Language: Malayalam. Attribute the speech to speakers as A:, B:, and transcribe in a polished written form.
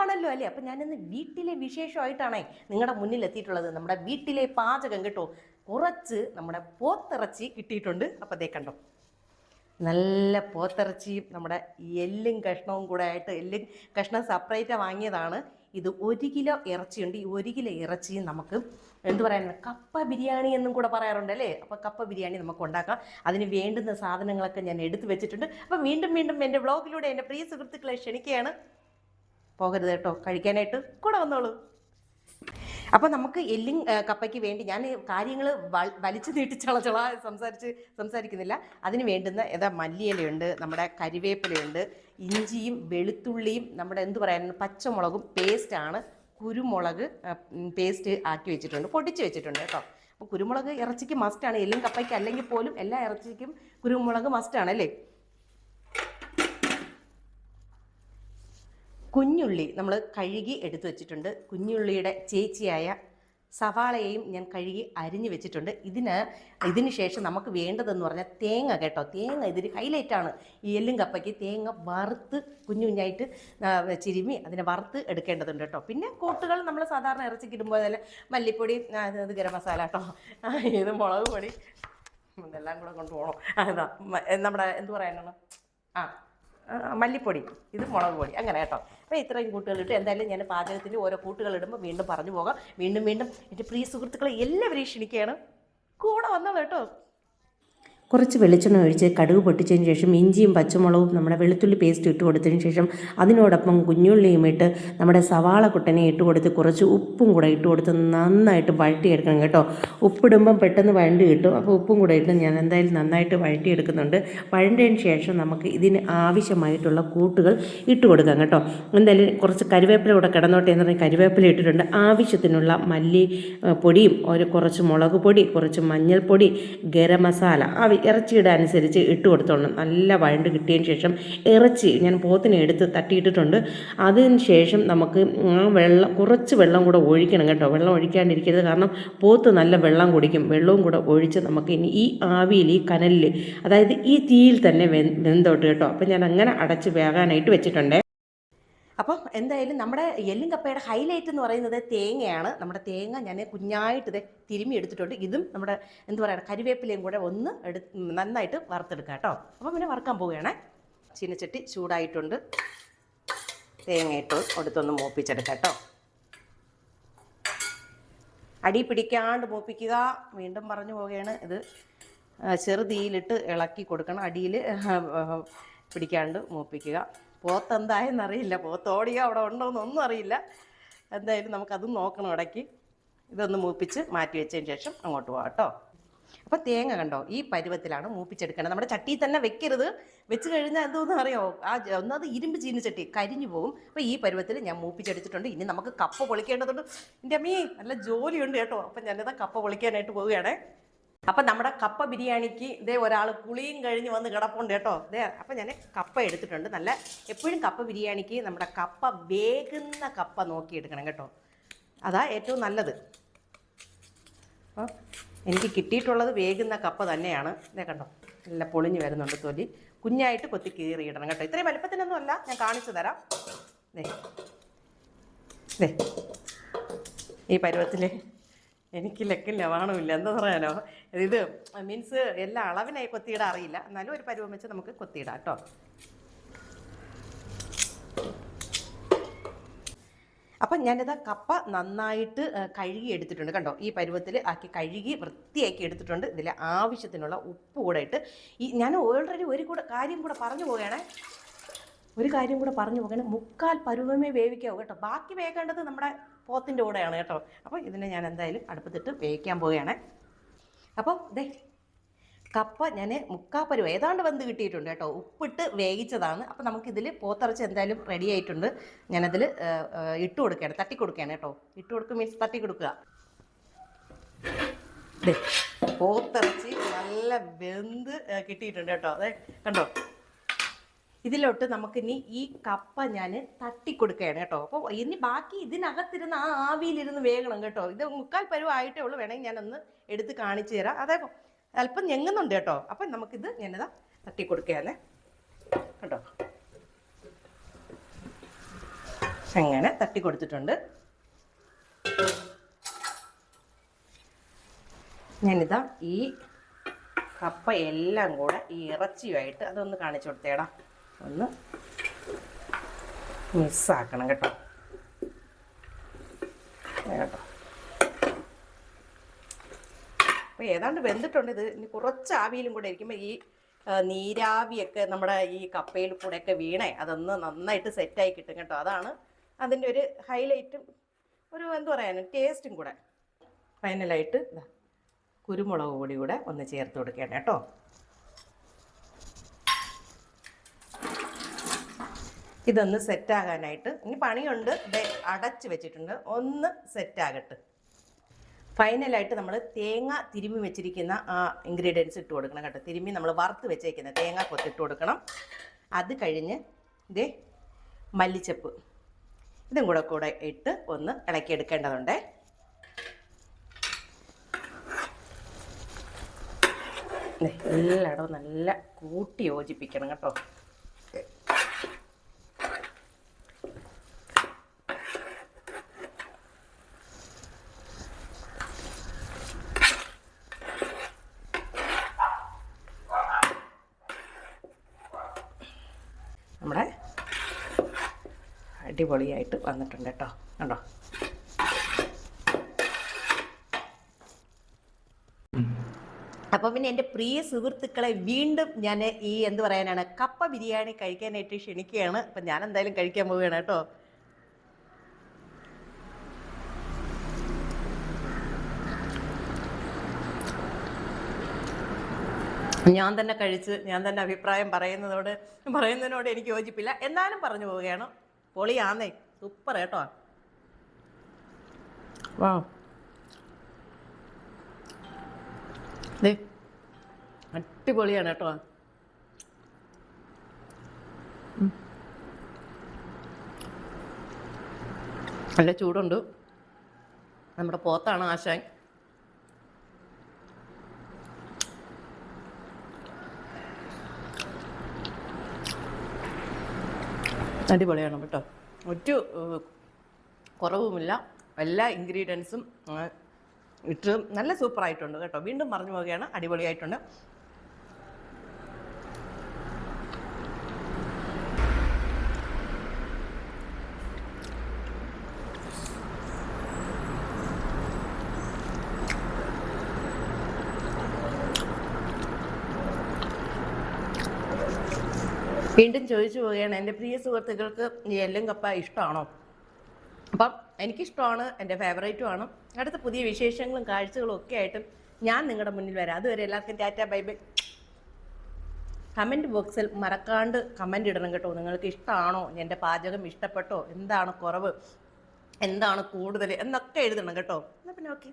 A: ഓണമാണല്ലോ അല്ലേ? അപ്പം ഞാനിന്ന് വീട്ടിലെ വിശേഷമായിട്ടാണേ നിങ്ങളുടെ മുന്നിൽ എത്തിയിട്ടുള്ളത്. നമ്മുടെ വീട്ടിലെ പാചകം കേട്ടോ. കുറച്ച് നമ്മുടെ പോത്തിറച്ചി കിട്ടിയിട്ടുണ്ട്. അപ്പം ദേ കണ്ടോ, നല്ല പോത്തിറച്ചിയും നമ്മുടെ എല്ലും കഷ്ണവും കൂടെ ആയിട്ട്, എല്ലും കഷ്ണം സെപ്പറേറ്റ് വാങ്ങിയതാണ്. ഇത് 1 കിലോ ഇറച്ചിയുണ്ട്. ഈ 1 കിലോ ഇറച്ചിയും നമുക്ക് എന്ത് പറയാൻ, കപ്പ ബിരിയാണി എന്നും കൂടെ പറയാറുണ്ട് അല്ലേ? അപ്പോൾ കപ്പ ബിരിയാണി നമുക്ക് ഉണ്ടാക്കാം. അതിന് വേണ്ടുന്ന സാധനങ്ങളൊക്കെ ഞാൻ എടുത്തു വെച്ചിട്ടുണ്ട്. അപ്പം വീണ്ടും വീണ്ടും എൻ്റെ വ്ളോഗിലൂടെ എൻ്റെ പ്രിയ സുഹൃത്തുക്കളെ ക്ഷണിക്കുകയാണ്. പോകരുത് കേട്ടോ, കഴിക്കാനായിട്ട് കൂടെ വന്നോളൂ. അപ്പോൾ നമുക്ക് എല്ലും കപ്പയ്ക്ക് വേണ്ടി ഞാൻ കാര്യങ്ങൾ വലിച്ചു നീട്ടിച്ചളച്ചള സംസാരിക്കുന്നില്ല. അതിന് വേണ്ടുന്ന മല്ലിയിലയുണ്ട്, നമ്മുടെ കരിവേപ്പിലയുണ്ട്, ഇഞ്ചിയും വെളുത്തുള്ളിയും, നമ്മുടെ എന്ത് പറയാൻ, പച്ചമുളകും പേസ്റ്റാണ്, കുരുമുളക് പേസ്റ്റ് ആക്കി വെച്ചിട്ടുണ്ട്, പൊടിച്ച് വെച്ചിട്ടുണ്ട് കേട്ടോ. അപ്പോൾ കുരുമുളക് ഇറച്ചിക്ക് മസ്റ്റാണ്. എല്ലും കപ്പയ്ക്ക് അല്ലെങ്കിൽ പോലും എല്ലാ ഇറച്ചിക്കും കുരുമുളക് മസ്റ്റാണ് അല്ലേ? കുഞ്ഞുള്ളി നമ്മൾ കഴുകി എടുത്തു വെച്ചിട്ടുണ്ട്. കുഞ്ഞുള്ളിയുടെ ചേച്ചിയായ സവാളയെയും ഞാൻ കഴുകി അരിഞ്ഞു വെച്ചിട്ടുണ്ട്. ഇതിന് ശേഷം നമുക്ക് വേണ്ടതെന്ന് പറഞ്ഞാൽ തേങ്ങ കേട്ടോ. തേങ്ങ ഇതിന് ഹൈലൈറ്റാണ്. ഈ എല്ലും കപ്പയ്ക്ക് തേങ്ങ വറുത്ത് കുഞ്ഞു കുഞ്ഞായിട്ട് ചിരുമി അതിനെ വറുത്ത് എടുക്കേണ്ടതുണ്ട് കേട്ടോ. പിന്നെ കൂട്ടുകൾ നമ്മൾ സാധാരണ ഇറച്ചിക്ക് ഇടുമ്പോൾ അതിൽ മല്ലിപ്പൊടി, ഇത് ഗരം മസാല കേട്ടോ, ഇത് മുളക് പൊടി, ഇതെല്ലാം കൂടെ കൊണ്ടുപോകണം. അതാ നമ്മുടെ എന്ത് പറയാനാണ്, മല്ലിപ്പൊടി, ഇത് മുളക് പൊടി, അങ്ങനെ കേട്ടോ. അപ്പോൾ ഇത്രയും കൂട്ടുകളിട്ട് എന്തായാലും ഞാൻ പാചകത്തിൻ്റെ ഓരോ കൂട്ടുകളിടുമ്പോൾ വീണ്ടും പറഞ്ഞു പോകാം. വീണ്ടും വീണ്ടും എൻ്റെ പ്രിയ സുഹൃത്തുക്കളെ എല്ലാവരെയും ക്ഷണിക്കുകയാണ്, കൂടെ വന്നോളൂ കേട്ടോ. കുറച്ച് വെളിച്ചെണ്ണ ഒഴിച്ച് കടുക് പൊട്ടിച്ചതിന് ശേഷം ഇഞ്ചിയും പച്ചമുളകും നമ്മുടെ വെളുത്തുള്ളി പേസ്റ്റ് ഇട്ട് കൊടുത്തതിന് ശേഷം അതിനോടൊപ്പം കുഞ്ഞുള്ളിയും ഇട്ട് നമ്മുടെ സവാള കുട്ടനെ ഇട്ട് കൊടുത്ത് കുറച്ച് ഉപ്പും കൂടെ ഇട്ട് കൊടുത്ത് നന്നായിട്ട് വഴറ്റിയെടുക്കണം കേട്ടോ. ഉപ്പിടുമ്പം പെട്ടെന്ന് വഴണ്ടി കിട്ടും. അപ്പോൾ ഉപ്പും കൂടെ ഇട്ട് ഞാൻ എന്തായാലും നന്നായിട്ട് വഴറ്റിയെടുക്കുന്നുണ്ട്. വഴണ്ടതിന് ശേഷം നമുക്ക് ഇതിന് ആവശ്യമായിട്ടുള്ള കൂട്ടുകൾ ഇട്ട് കൊടുക്കാം കേട്ടോ. എന്തായാലും കുറച്ച് കരിവേപ്പില കൂടെ കിടന്നോട്ടെ എന്ന് പറഞ്ഞാൽ കരിവേപ്പില ഇട്ടിട്ടുണ്ട്. ആവശ്യത്തിനുള്ള മല്ലി പൊടിയും കുറച്ച് മുളക് പൊടി, കുറച്ച് മഞ്ഞൾപ്പൊടി, ഗരം മസാല ഇറച്ചിയുടെ അനുസരിച്ച് ഇട്ട് കൊടുത്തോളണം. നല്ല വഴണ്ട് കിട്ടിയതിന് ശേഷം ഇറച്ചി ഞാൻ പോത്തിനെ എടുത്ത് തട്ടിയിട്ടിട്ടുണ്ട്. അതിന് ശേഷം നമുക്ക് കുറച്ച് വെള്ളം കൂടെ ഒഴിക്കണം കേട്ടോ. വെള്ളം ഒഴിക്കാണ്ടിരിക്കരുത്, കാരണം പോത്ത് നല്ല വെള്ളം കുടിക്കും. വെള്ളവും കൂടെ ഒഴിച്ച് നമുക്ക് ഇനി ഈ ആവിയിൽ, ഈ കനലിൽ, അതായത് ഈ തീയിൽ തന്നെ വെന്തോട്ട് കേട്ടോ. അപ്പം ഞാൻ അങ്ങനെ അടച്ച് വേകാനായിട്ട് വെച്ചിട്ടുണ്ട്. അപ്പം എന്തായാലും നമ്മുടെ എല്ലും കപ്പയുടെ ഹൈലൈറ്റ് എന്ന് പറയുന്നത് തേങ്ങയാണ്. നമ്മുടെ തേങ്ങ ഞാൻ കുഞ്ഞായിട്ട് തിരുമ്മി എടുത്തിട്ടുണ്ട്. ഇതും നമ്മുടെ എന്ത് പറയുക, കരിവേപ്പിലയും കൂടെ ഒന്ന് നന്നായിട്ട് വറുത്തെടുക്കാം കേട്ടോ. അപ്പം പിന്നെ വറുക്കാൻ പോവുകയാണേ. ചീനച്ചട്ടി ചൂടായിട്ടുണ്ട്. തേങ്ങ ഇട്ട് കൊടുത്തൊന്ന് മൂപ്പിച്ചെടുക്കാം കേട്ടോ. അടി പിടിക്കാണ്ട് മൂപ്പിക്കുക. വീണ്ടും പറഞ്ഞു പോവുകയാണ്. ഇത് ചെറുതീയിലിട്ട് ഇളക്കി കൊടുക്കണം. അടിയിൽ പിടിക്കാണ്ട് മൂപ്പിക്കുക. പോത്ത് എന്തായെന്നറിയില്ല, പോത്തോടിയോ അവിടെ ഉണ്ടോയെന്നൊന്നും അറിയില്ല. എന്തായാലും നമുക്കതും നോക്കണം ഇടയ്ക്ക്. ഇതൊന്ന് മൂപ്പിച്ച് മാറ്റി വെച്ചതിന് ശേഷം അങ്ങോട്ട് പോകാം കേട്ടോ. അപ്പോൾ തേങ്ങ കണ്ടോ, ഈ പരുവത്തിലാണ് മൂപ്പിച്ചെടുക്കേണ്ടത്. നമ്മുടെ ചട്ടിയിൽ തന്നെ വെക്കരുത്. വെച്ച് കഴിഞ്ഞാൽ എന്തോന്ന് അറിയാമോ, ഒന്നത് ഇരുമ്പ് ചീനിച്ചട്ടി കരിഞ്ഞു പോകും. അപ്പോൾ ഈ പരുവത്തിൽ ഞാൻ മൂപ്പിച്ചെടുത്തിട്ടുണ്ട്. ഇനി നമുക്ക് കപ്പ പൊളിക്കേണ്ടതുണ്ട്. എൻ്റെ അമ്മേ നല്ല ജോലിയുണ്ട് കേട്ടോ. അപ്പം ഞാനിതാ കപ്പ പൊളിക്കാനായിട്ട് പോവുകയാണേ. അപ്പം നമ്മുടെ കപ്പ ബിരിയാണിക്ക് ഒരാൾ കുളിയും കഴിഞ്ഞ് വന്ന് കിടപ്പുണ്ട് കേട്ടോ. അപ്പം ഞാൻ കപ്പ എടുത്തിട്ടുണ്ട്. നല്ല എപ്പോഴും കപ്പ ബിരിയാണിക്ക് നമ്മുടെ കപ്പ വേകുന്ന കപ്പ നോക്കിയെടുക്കണം കേട്ടോ. അതാ ഏറ്റവും നല്ലത്. അപ്പോൾ എനിക്ക് കിട്ടിയിട്ടുള്ളത് വേകുന്ന കപ്പ തന്നെയാണ്. കണ്ടോ, നല്ല പൊളിഞ്ഞ് വരുന്നുണ്ട് തൊലി. കുഞ്ഞായിട്ട് കൊത്തി കീറിയിടണം കേട്ടോ. ഇത്രയും വലുപ്പത്തിനൊന്നും അല്ല, ഞാൻ കാണിച്ചു തരാം. ഈ പരുവത്തിൽ എനിക്ക് ലക്കും ലവാണമില്ല, എന്താ പറയാനോ. ഇത് മീൻസ് എല്ലാ അളവിനായി കൊത്തിയിടാൻ അറിയില്ല, എന്നാലും ഒരു പരുവം വെച്ച് നമുക്ക് കൊത്തിയിടാം കേട്ടോ. അപ്പം ഞാനിതാ കപ്പ നന്നായിട്ട് കഴുകി എടുത്തിട്ടുണ്ട് കണ്ടോ. ഈ പരുവത്തിൽ ആക്കി കഴുകി വൃത്തിയാക്കി എടുത്തിട്ടുണ്ട്. ഇതിൽ ആവശ്യത്തിനുള്ള ഉപ്പ് കൂടെ ഇട്ട് ഞാൻ ഓൾറെഡി ഒരു കാര്യം കൂടെ പറഞ്ഞു പോവുകയാണ്. മുക്കാൽ പരുവമേ വേവിക്കാവൂ കേട്ടോ. ബാക്കി വേക്കേണ്ടത് നമ്മുടെ പോത്തിൻ്റെ കൂടെയാണ് കേട്ടോ. അപ്പോൾ ഇതിനെ ഞാൻ എന്തായാലും അടുപ്പത്തിട്ട് വേവിക്കാൻ പോവുകയാണ്. അപ്പം കപ്പ ഞാൻ മുക്കാപ്പരുവ ഏതാണ്ട് വെന്ത് കിട്ടിയിട്ടുണ്ട് കേട്ടോ. ഉപ്പിട്ട് വേവിച്ചതാണ്. അപ്പോൾ നമുക്കിതിൽ പോത്തിറച്ചി എന്തായാലും റെഡി ആയിട്ടുണ്ട്. ഞാനതിൽ ഇട്ട് കൊടുക്കുകയാണ്, തട്ടി കൊടുക്കുകയാണ് കേട്ടോ. ഇട്ട് കൊടുക്കുക മീൻസ് തട്ടി കൊടുക്കുക. പോത്തിറച്ചി നല്ല വെന്ത് കിട്ടിയിട്ടുണ്ട് കേട്ടോ. കണ്ടോ. ഇതിലോട്ട് നമുക്കിനി ഈ കപ്പ ഞാൻ തട്ടിക്കൊടുക്കുകയാണ് കേട്ടോ. അപ്പോൾ ഇനി ബാക്കി ഇതിനകത്തിരുന്ന് ആ ആവിയിലിരുന്ന് വേകണം കേട്ടോ. ഇത് മുക്കാൽ പരുവായിട്ടേ ഉള്ളൂ. വേണമെങ്കിൽ ഞാനൊന്ന് എടുത്ത് കാണിച്ചു തരാം. അതേ അല്പം ഞെങ്ങുന്നുണ്ട് കേട്ടോ. അപ്പം നമുക്കിത് ഞാനിതാ തട്ടിക്കൊടുക്കുകയാണ് കേട്ടോ. അങ്ങനെ തട്ടി കൊടുത്തിട്ടുണ്ട്. ഞാനിതാ ഈ കപ്പ എല്ലാം കൂടെ ഈ ഇറച്ചിയുമായിട്ട് അതൊന്ന് കാണിച്ചു കൊടുത്തേടാ, ഒന്ന് മിക്സാക്കണം കേട്ടോ. കേട്ടോ, അപ്പോൾ ഏതാണ്ട് വെന്തിട്ടുണ്ട്. ഇത് ഇനി കുറച്ച് ആവിയിലും കൂടെ ഇരിക്കുമ്പോൾ ഈ നീരാവിയൊക്കെ നമ്മുടെ ഈ കപ്പയിൽ കൂടെയൊക്കെ വീണേ അതൊന്ന് നന്നായിട്ട് സെറ്റായി കിട്ടും കേട്ടോ. അതാണ് അതിൻ്റെ ഒരു ഹൈലൈറ്റും ഒരു എന്ത് പറയാനും ടേസ്റ്റും കൂടെ. ഫൈനലായിട്ട് കുരുമുളക് പൊടി കൂടെ ഒന്ന് ചേർത്ത് കൊടുക്കണം കേട്ടോ. ഇതൊന്ന് സെറ്റാകാനായിട്ട് ഇനി പണിയുണ്ട്. ഇത് അടച്ച് വെച്ചിട്ടുണ്ട്, ഒന്ന് സെറ്റാകട്ടെ. ഫൈനലായിട്ട് നമ്മൾ തേങ്ങ തിരുമ്മി വെച്ചിരിക്കുന്ന ആ ഇൻഗ്രീഡിയൻസ് ഇട്ട് കൊടുക്കണം കേട്ടോ. തിരുമ്മി നമ്മൾ വറുത്ത് വെച്ചേക്കുന്ന തേങ്ങ കൊത്തിട്ട് കൊടുക്കണം. അത് കഴിഞ്ഞ് ഇതേ മല്ലിച്ചപ്പ് ഇതും കൂടെ ഇട്ട് ഒന്ന് ഇളക്കിയെടുക്കേണ്ടതുണ്ട്. എല്ലായിടവും നല്ല കൂട്ടി യോജിപ്പിക്കണം കേട്ടോ. നമ്മുടെ അടിപൊളിയായിട്ട് വന്നിട്ടുണ്ട് കേട്ടോ. കണ്ടോ, അപ്പോൾ പിന്നെ എൻ്റെ പ്രിയ സുഹൃത്തുക്കളെ വീണ്ടും ഞാൻ ഈ എന്ത് പറയാനാണ് കപ്പ ബിരിയാണി കഴിക്കാനായിട്ട് ക്ഷണിക്കുകയാണ്. അപ്പം ഞാൻ എന്തായാലും കഴിക്കാൻ പോവുകയാണ് കേട്ടോ. ഞാൻ തന്നെ കഴിച്ച് ഞാൻ തന്നെ അഭിപ്രായം പറയുന്നതിനോട് എനിക്ക് യോജിപ്പില്ല, എന്നാലും പറഞ്ഞു പോവുകയാണ്. പൊളിയാന്നേ, സൂപ്പർ കേട്ടോ. വാ, അടിപൊളിയാണ് കേട്ടോ. നല്ല ചൂടുണ്ട്. നമ്മുടെ പോത്താണ് ആശാൻ. അടിപൊളിയാണ് കേട്ടോ. ഒരു കുറവുമില്ല. എല്ലാ ഇൻഗ്രീഡിയൻസും ഇട്ട് നല്ല സൂപ്പറായിട്ടുണ്ട് കേട്ടോ. വീണ്ടും പറഞ്ഞു പോവുകയാണ്, അടിപൊളിയായിട്ടുണ്ട്. വീണ്ടും ചോദിച്ചു പോവുകയാണ്, എൻ്റെ പ്രിയ സുഹൃത്തുക്കൾക്ക് ഈ എല്ലും കപ്പ ഇഷ്ടമാണോ? അപ്പം എനിക്കിഷ്ടമാണ്, എൻ്റെ ഫേവറേറ്റുമാണ്. അടുത്ത പുതിയ വിശേഷങ്ങളും കാഴ്ചകളും ഒക്കെ ആയിട്ടും ഞാൻ നിങ്ങളുടെ മുന്നിൽ വരാം. അതുവരെ എല്ലാവർക്കും ടാറ്റ, ബൈ ബൈ. കമൻറ്റ് ബോക്സിൽ മറക്കാണ്ട് കമൻ്റ് ഇടണം കേട്ടോ. നിങ്ങൾക്ക് ഇഷ്ടമാണോ, എൻ്റെ പാചകം ഇഷ്ടപ്പെട്ടോ, എന്താണ് കുറവ്, എന്താണ് കൂടുതൽ എന്നൊക്കെ എഴുതണം കേട്ടോ. എന്നാൽ പിന്നെ ഓക്കെ.